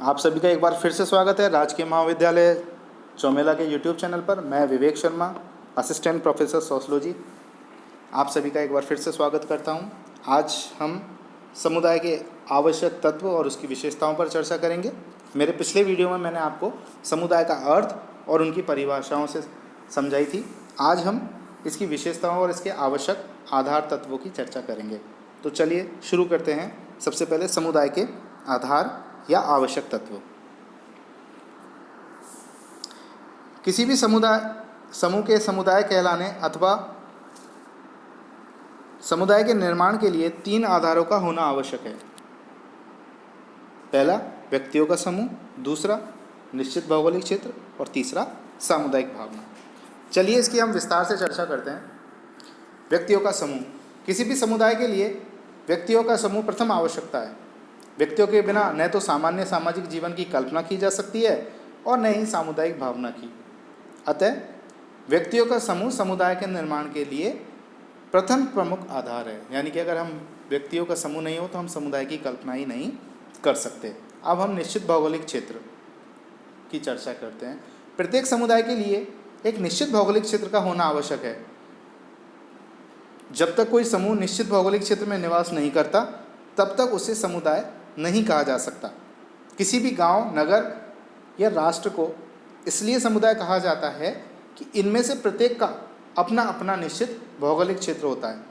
आप सभी का एक बार फिर से स्वागत है राजकीय महाविद्यालय चौमेला के यूट्यूब चैनल पर। मैं Vivek Sharma, assistant professor sociology, आप सभी का एक बार फिर से स्वागत करता हूं। आज हम समुदाय के आवश्यक तत्व और उसकी विशेषताओं पर चर्चा करेंगे। मेरे पिछले वीडियो में मैंने आपको समुदाय का अर्थ और उनकी परिभाषाओं से समझाई थी। आज हम इसकी विशेषताओं और इसके आवश्यक आधार तत्वों की चर्चा करेंगे। तो चलिए शुरू करते हैं। सबसे पहले समुदाय के आधार या आवश्यक तत्व। किसी भी समूह के समुदाय कहलाने अथवा समुदाय के निर्माण के लिए 3 आधारों का होना आवश्यक है। पहला व्यक्तियों का समूह, दूसरा निश्चित भौगोलिक क्षेत्र और तीसरा सामुदायिक भावना। चलिए इसकी हम विस्तार से चर्चा करते हैं। व्यक्तियों का समूह। किसी भी समुदाय के लिए व्यक्तियों का समूह प्रथम आवश्यकता है। व्यक्तियों के बिना न तो सामान्य सामाजिक जीवन की कल्पना की जा सकती है और न ही सामुदायिक भावना की। अतः व्यक्तियों का समूह समुदाय के निर्माण के लिए प्रथम प्रमुख आधार है। यानी कि अगर हम व्यक्तियों का समूह नहीं हो तो हम समुदाय की कल्पना ही नहीं कर सकते। अब हम निश्चित भौगोलिक क्षेत्र की चर्चा करते हैं। प्रत्येक समुदाय के लिए एक निश्चित भौगोलिक क्षेत्र का होना आवश्यक है। जब तक कोई समूह निश्चित भौगोलिक क्षेत्र में निवास नहीं करता तब तक उसे समुदाय नहीं कहा जा सकता। किसी भी गांव, नगर या राष्ट्र को इसलिए समुदाय कहा जाता है कि इनमें से प्रत्येक का अपना अपना निश्चित भौगोलिक क्षेत्र होता है।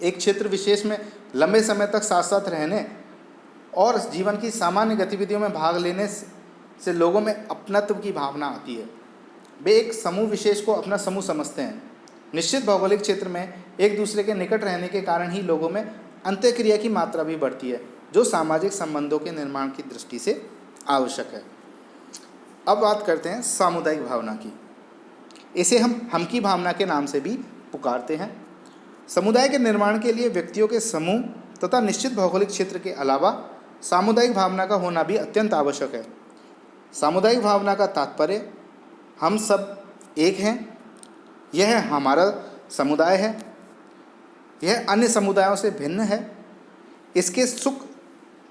एक क्षेत्र विशेष में लंबे समय तक साथ साथ रहने और जीवन की सामान्य गतिविधियों में भाग लेने से लोगों में अपनत्व की भावना आती है। वे एक समूह विशेष को अपना समूह समझते हैं। निश्चित भौगोलिक क्षेत्र में एक दूसरे के निकट रहने के कारण ही लोगों में अंतःक्रिया की मात्रा भी बढ़ती है, जो सामाजिक संबंधों के निर्माण की दृष्टि से आवश्यक है। अब बात करते हैं सामुदायिक भावना की। इसे हम की भावना के नाम से भी पुकारते हैं। समुदाय के निर्माण के लिए व्यक्तियों के समूह तथा निश्चित भौगोलिक क्षेत्र के अलावा सामुदायिक भावना का होना भी अत्यंत आवश्यक है। सामुदायिक भावना का तात्पर्य हम सब एक हैं, यह हमारा समुदाय है, यह अन्य समुदायों से भिन्न है, इसके सुख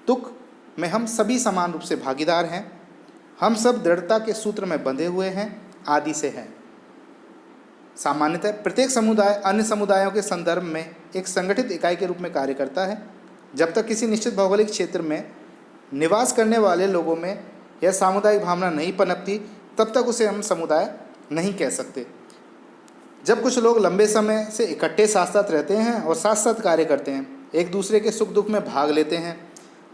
दुख में हम सभी समान रूप से भागीदार हैं, हम सब दृढ़ता के सूत्र में बंधे हुए हैं आदि से हैं। सामान्यतः प्रत्येक समुदाय अन्य समुदायों के संदर्भ में एक संगठित इकाई के रूप में कार्य करता है। जब तक किसी निश्चित भौगोलिक क्षेत्र में निवास करने वाले लोगों में यह सामुदायिक भावना नहीं पनपती तब तक उसे हम समुदाय नहीं कह सकते। जब कुछ लोग लंबे समय से इकट्ठे साथ साथ रहते हैं और साथ साथ कार्य करते हैं, एक दूसरे के सुख दुख में भाग लेते हैं,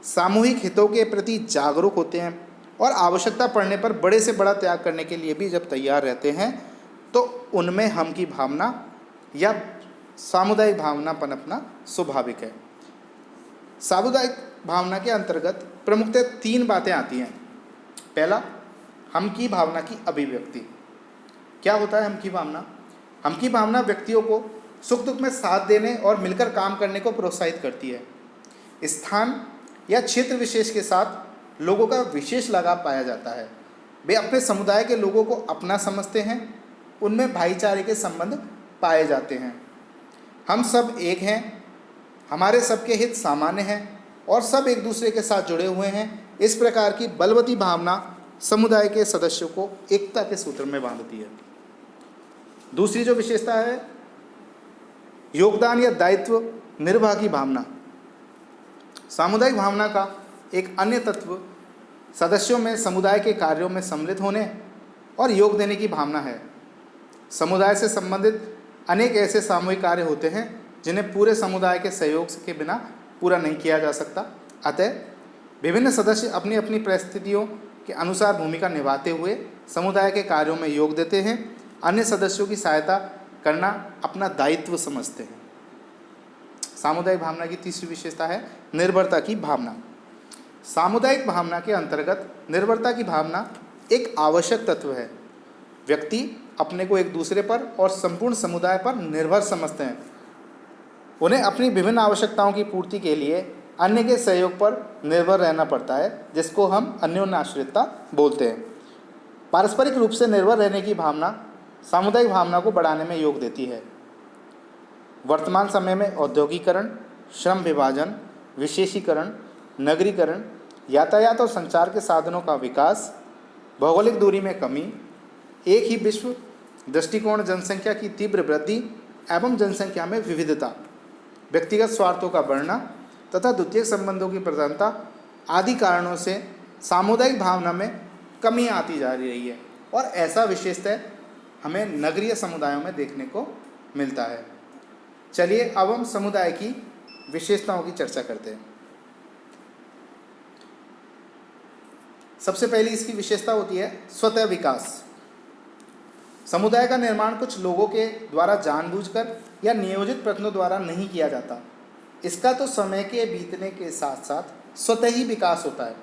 सामूहिक हितों के प्रति जागरूक होते हैं और आवश्यकता पड़ने पर बड़े से बड़ा त्याग करने के लिए भी जब तैयार रहते हैं, तो उनमें हम की भावना या सामुदायिक भावना पनपना स्वाभाविक है। सामुदायिक भावना के अंतर्गत प्रमुखतः 3 बातें आती हैं। पहला, हम की भावना की अभिव्यक्ति। क्या होता है हम की भावना? हम की भावना व्यक्तियों को सुख दुख में साथ देने और मिलकर काम करने को प्रोत्साहित करती है। स्थान या क्षेत्र विशेष के साथ लोगों का विशेष लगाव पाया जाता है। वे अपने समुदाय के लोगों को अपना समझते हैं, उनमें भाईचारे के संबंध पाए जाते हैं। हम सब एक हैं, हमारे सबके हित सामान्य हैं और सब एक दूसरे के साथ जुड़े हुए हैं। इस प्रकार की बलवती भावना समुदाय के सदस्यों को एकता के सूत्र में बांधती है। दूसरी जो विशेषता है, योगदान या दायित्व निर्वाह की भावना। सामुदायिक भावना का एक अन्य तत्व सदस्यों में समुदाय के कार्यों में सम्मिलित होने और योग देने की भावना है। समुदाय से संबंधित अनेक ऐसे सामूहिक कार्य होते हैं जिन्हें पूरे समुदाय के सहयोग के बिना पूरा नहीं किया जा सकता। अतः विभिन्न सदस्य अपनी अपनी परिस्थितियों के अनुसार भूमिका निभाते हुए समुदाय के कार्यों में योग देते हैं, अन्य सदस्यों की सहायता करना अपना दायित्व समझते हैं। सामुदायिक भावना की तीसरी विशेषता है निर्भरता की भावना। सामुदायिक भावना के अंतर्गत निर्भरता की भावना एक आवश्यक तत्व है। व्यक्ति अपने को एक दूसरे पर और संपूर्ण समुदाय पर निर्भर समझते हैं। उन्हें अपनी विभिन्न आवश्यकताओं की पूर्ति के लिए अन्य के सहयोग पर निर्भर रहना पड़ता है, जिसको हम अन्योन्याश्रितता बोलते हैं। पारस्परिक रूप से निर्भर रहने की भावना सामुदायिक भावना को बढ़ाने में योग देती है। वर्तमान समय में औद्योगिकरण, श्रम विभाजन, विशेषीकरण, नगरीकरण यातायात और संचार के साधनों का विकास, भौगोलिक दूरी में कमी, एक ही विश्व दृष्टिकोण, जनसंख्या की तीव्र वृद्धि एवं जनसंख्या में विविधता, व्यक्तिगत स्वार्थों का बढ़ना तथा द्वितीयक संबंधों की प्रधानता आदि कारणों से सामुदायिक भावना में कमी आती जा रही है। और ऐसा विशेषतः हमें नगरीय समुदायों में देखने को मिलता है। चलिए अब हम समुदाय की विशेषताओं की चर्चा करते हैं। सबसे पहली इसकी विशेषता होती है स्वतः विकास। समुदाय का निर्माण कुछ लोगों के द्वारा जानबूझकर या नियोजित प्रयत्नों द्वारा नहीं किया जाता। इसका तो समय के बीतने के साथ साथ स्वतः ही विकास होता है।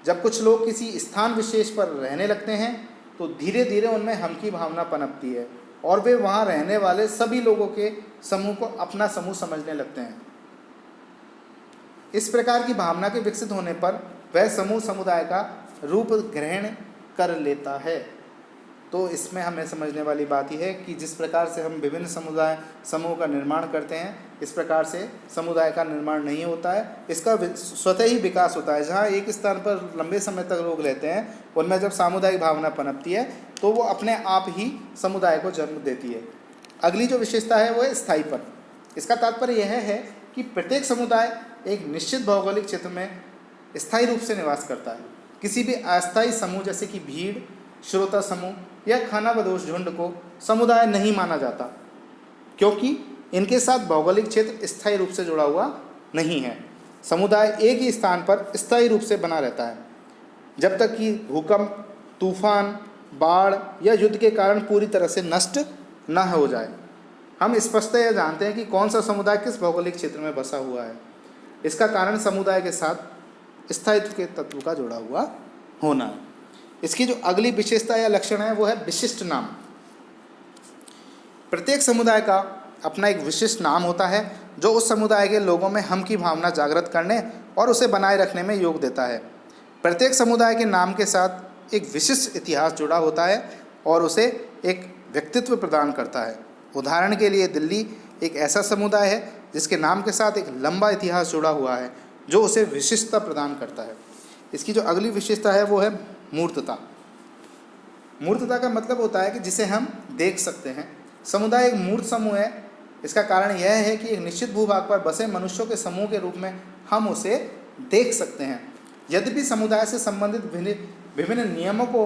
जब कुछ लोग किसी स्थान विशेष पर रहने लगते हैं तो धीरे धीरे उनमें हम की भावना पनपती है और वे वहाँ रहने वाले सभी लोगों के समूह को अपना समूह समझने लगते हैं। इस प्रकार की भावना के विकसित होने पर वह समूह समुदाय का रूप ग्रहण कर लेता है। तो इसमें हमें समझने वाली बात यह है कि जिस प्रकार से हम विभिन्न समुदाय समूह का निर्माण करते हैं, इस प्रकार से समुदाय का निर्माण नहीं होता है, इसका स्वतः ही विकास होता है। जहाँ एक स्थान पर लंबे समय तक लोग रहते हैं, उनमें जब सामुदायिक भावना पनपती है तो वो अपने आप ही समुदाय को जन्म देती है। अगली जो विशेषता है वो है स्थायीपन। इसका तात्पर्य यह है कि प्रत्येक समुदाय एक निश्चित भौगोलिक क्षेत्र में स्थायी रूप से निवास करता है। किसी भी अस्थायी समूह जैसे कि भीड़, श्रोता समूह या खानाबदोश झुंड को समुदाय नहीं माना जाता, क्योंकि इनके साथ भौगोलिक क्षेत्र स्थायी रूप से जुड़ा हुआ नहीं है। समुदाय एक ही स्थान पर स्थायी रूप से बना रहता है जब तक कि भूकंप, तूफान, बाढ़ या युद्ध के कारण पूरी तरह से नष्ट न हो जाए। हम स्पष्टतः यह जानते हैं कि कौन सा समुदाय किस भौगोलिक क्षेत्र में बसा हुआ है। इसका कारण समुदाय के साथ स्थायित्व के तत्व का जुड़ा हुआ होना है। इसकी जो अगली विशेषता या लक्षण है वो है विशिष्ट नाम। प्रत्येक समुदाय का अपना एक विशिष्ट नाम होता है जो उस समुदाय के लोगों में हम की भावना जागृत करने और उसे बनाए रखने में योग देता है। प्रत्येक समुदाय के नाम के साथ एक विशिष्ट इतिहास जुड़ा होता है और उसे एक व्यक्तित्व प्रदान करता है। उदाहरण के लिए दिल्ली एक ऐसा समुदाय है जिसके नाम के साथ एक लंबा इतिहास जुड़ा हुआ है जो उसे विशिष्टता प्रदान करता है। इसकी जो अगली विशेषता है वो है मूर्तता। मूर्तता का मतलब होता है कि जिसे हम देख सकते हैं। समुदाय एक मूर्त समूह है। इसका कारण यह है कि एक निश्चित भूभाग पर बसे मनुष्यों के समूह के रूप में हम उसे देख सकते हैं। यद्यपि समुदाय से संबंधित विभिन्न नियमों को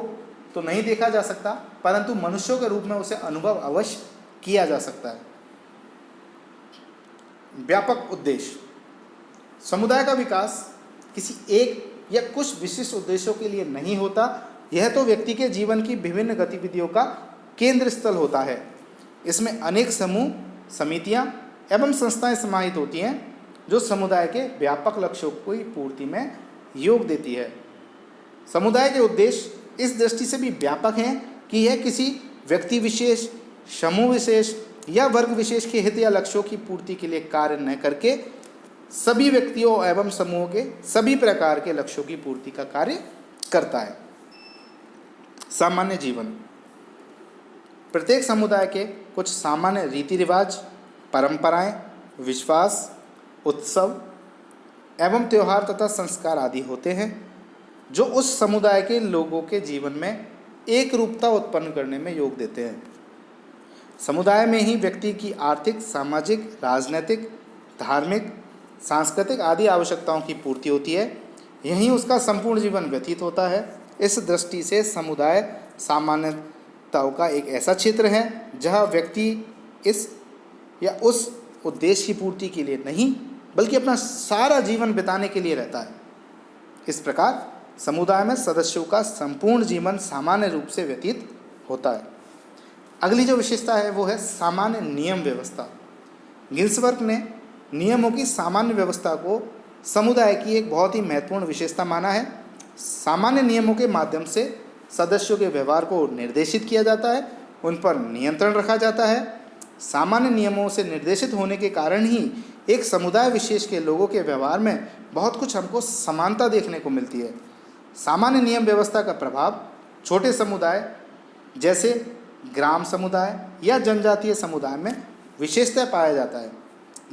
तो नहीं देखा जा सकता, परंतु मनुष्यों के रूप में उसे अनुभव अवश्य किया जा सकता है। व्यापक उद्देश्य। समुदाय का विकास किसी एक या कुछ विशिष्ट उद्देश्यों के लिए नहीं होता। यह तो व्यक्ति के जीवन की विभिन्न गतिविधियों का केंद्र स्थल होता है। इसमें अनेक समूह, समितियां एवं संस्थाएं समाहित होती हैं जो समुदाय के व्यापक लक्ष्यों की पूर्ति में योग देती है। समुदाय के उद्देश्य इस दृष्टि से भी व्यापक हैं कि यह किसी व्यक्ति विशेष, समूह विशेष या वर्ग विशेष के हित या लक्ष्यों की पूर्ति के लिए कार्य न करके सभी व्यक्तियों एवं समूहों के सभी प्रकार के लक्ष्यों की पूर्ति का कार्य करता है। सामान्य जीवन। प्रत्येक समुदाय के कुछ सामान्य रीति रिवाज, परंपराएं, विश्वास, उत्सव एवं त्यौहार तथा संस्कार आदि होते हैं जो उस समुदाय के लोगों के जीवन में एक रूपता उत्पन्न करने में योग देते हैं। समुदाय में ही व्यक्ति की आर्थिक, सामाजिक, राजनैतिक, धार्मिक, सांस्कृतिक आदि आवश्यकताओं की पूर्ति होती है। यहीं उसका संपूर्ण जीवन व्यतीत होता है। इस दृष्टि से समुदाय सामान्यताओं का एक ऐसा क्षेत्र है जहाँ व्यक्ति इस या उस उद्देश्य की पूर्ति के लिए नहीं बल्कि अपना सारा जीवन बिताने के लिए रहता है। इस प्रकार समुदाय में सदस्यों का संपूर्ण जीवन सामान्य रूप से व्यतीत होता है। अगली जो विशेषता है वो है सामान्य नियम व्यवस्था। गिल्सवर्थ ने नियमों की सामान्य व्यवस्था को समुदाय की एक बहुत ही महत्वपूर्ण विशेषता माना है। सामान्य नियमों के माध्यम से सदस्यों के व्यवहार को निर्देशित किया जाता है, उन पर नियंत्रण रखा जाता है। सामान्य नियमों से निर्देशित होने के कारण ही एक समुदाय विशेष के लोगों के व्यवहार में बहुत कुछ हमको समानता देखने को मिलती है। सामान्य नियम व्यवस्था का प्रभाव छोटे समुदाय जैसे ग्राम समुदाय या जनजातीय समुदाय में विशेषतः पाया जाता है,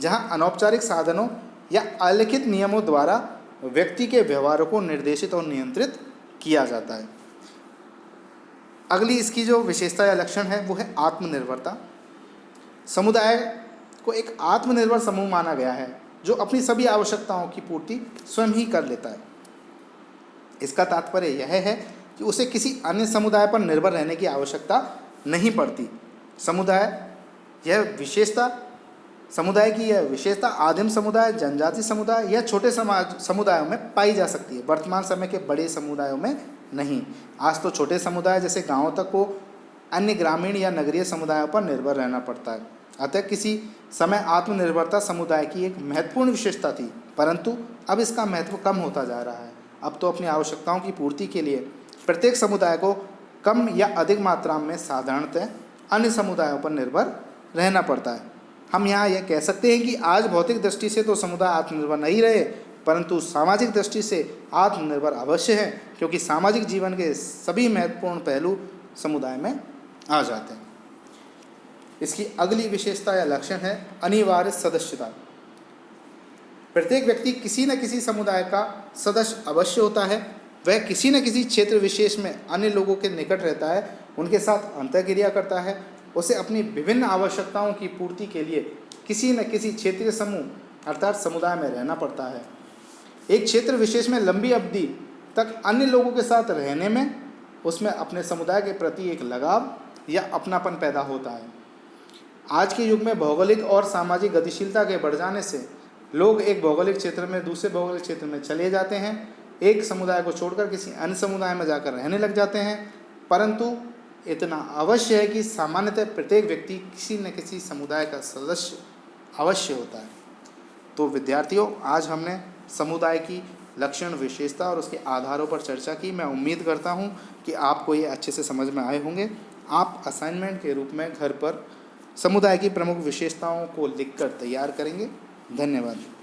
जहां अनौपचारिक साधनों या अलिखित नियमों द्वारा व्यक्ति के व्यवहारों को निर्देशित और नियंत्रित किया जाता है। अगली इसकी जो विशेषता या लक्षण है वो है आत्मनिर्भरता। समुदाय को एक आत्मनिर्भर समूह माना गया है जो अपनी सभी आवश्यकताओं की पूर्ति स्वयं ही कर लेता है। इसका तात्पर्य यह है कि उसे किसी अन्य समुदाय पर निर्भर रहने की आवश्यकता नहीं पड़ती। समुदाय की यह विशेषता आदिम समुदाय, जनजाति समुदाय या छोटे समुदायों में पाई जा सकती है, वर्तमान समय के बड़े समुदायों में नहीं। आज तो छोटे समुदाय जैसे गांवों तक को अन्य ग्रामीण या नगरीय समुदायों पर निर्भर रहना पड़ता है। अतः किसी समय आत्मनिर्भरता समुदाय की एक महत्वपूर्ण विशेषता थी, परंतु अब इसका महत्व कम होता जा रहा है। अब तो अपनी आवश्यकताओं की पूर्ति के लिए प्रत्येक समुदाय को कम या अधिक मात्रा में साधारणतः अन्य समुदायों पर निर्भर रहना पड़ता है। हम यहाँ यह कह सकते हैं कि आज भौतिक दृष्टि से तो समुदाय आत्मनिर्भर नहीं रहे, परंतु सामाजिक दृष्टि से आत्मनिर्भर अवश्य है, क्योंकि सामाजिक जीवन के सभी महत्वपूर्ण पहलू समुदाय में आ जाते हैं। इसकी अगली विशेषता या लक्षण है अनिवार्य सदस्यता। प्रत्येक व्यक्ति किसी न किसी समुदाय का सदस्य अवश्य होता है। वह किसी न किसी क्षेत्र विशेष में अन्य लोगों के निकट रहता है, उनके साथ अंतःक्रिया करता है। उसे अपनी विभिन्न आवश्यकताओं की पूर्ति के लिए किसी न किसी क्षेत्रीय समूह अर्थात समुदाय में रहना पड़ता है। एक क्षेत्र विशेष में लंबी अवधि तक अन्य लोगों के साथ रहने में उसमें अपने समुदाय के प्रति एक लगाव या अपनापन पैदा होता है। आज के युग में भौगोलिक और सामाजिक गतिशीलता के बढ़ जाने से लोग एक भौगोलिक क्षेत्र में दूसरे भौगोलिक क्षेत्र में चले जाते हैं, एक समुदाय को छोड़कर किसी अन्य समुदाय में जाकर रहने लग जाते हैं। परंतु इतना अवश्य है कि सामान्यतः प्रत्येक व्यक्ति किसी न किसी समुदाय का सदस्य अवश्य होता है। तो विद्यार्थियों, आज हमने समुदाय की लक्षण, विशेषता और उसके आधारों पर चर्चा की। मैं उम्मीद करता हूँ कि आपको ये अच्छे से समझ में आए होंगे। आप असाइनमेंट के रूप में घर पर समुदाय की प्रमुख विशेषताओं को लिखकर तैयार करेंगे। धन्यवाद।